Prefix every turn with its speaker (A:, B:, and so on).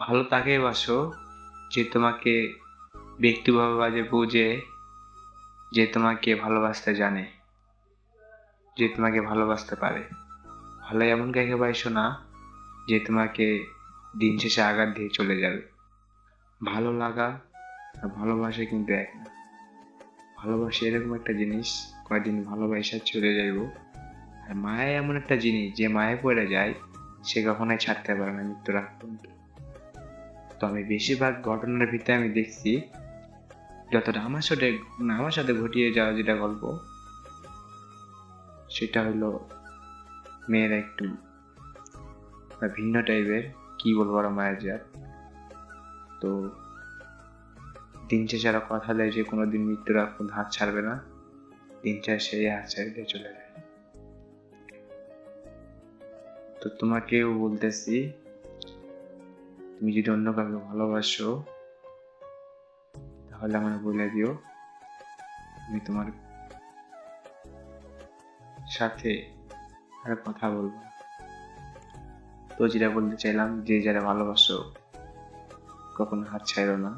A: ভালো তাকেই বাসো যে তোমাকে ব্যক্তিগতভাবে বুঝে, যে তোমাকে ভালোবাসতে জানে, যে তোমাকে ভালোবাসতে পারে। ভালো এমন কাউকে বাসো না যে তোমাকে দিন শেষে আঘাত দিয়ে চলে যাবে। ভালো লাগা আর ভালোবাসা কিন্তু এক না। ভালোবাসা এরকম একটা জিনিস, কয়েকদিন ভালোবাসা চলে যাইব। আর মায়া এমন একটা জিনিস, যে মায়ে পড়ে যায় সে কখনোই ছাড়তে পারে না মৃত্যুর আগ পর্যন্ত। তো আমি বেশিরভাগ ঘটনার ভিতরে আমি দেখছি, যতটা আমার সাথে ঘটিয়ে যাওয়া যেটা গল্প, সেটা হলো মেয়েরা একটু ভিন্ন টাইপের, কি বলবো, আর মায়ের জাত। তো দিন শেষে এরা কথা দেয় যে কোনোদিন মৃত্যুর আগ পর্যন্ত হাত ছাড়বে না, দিন শেষে সেই হাত ছেড়ে দিয়ে চলে যায়। তো তোমাকেও বলতেছি, তুমি যদি অন্য কাউকে ভালোবাসো তাহলে আমাকে বলে দিও, আমি তোমার সাথে আর কথা বলবো না। তো যেটা বলতে চাইলাম, যে যারা ভালোবাসো কখনো হাত ছাড়ো না।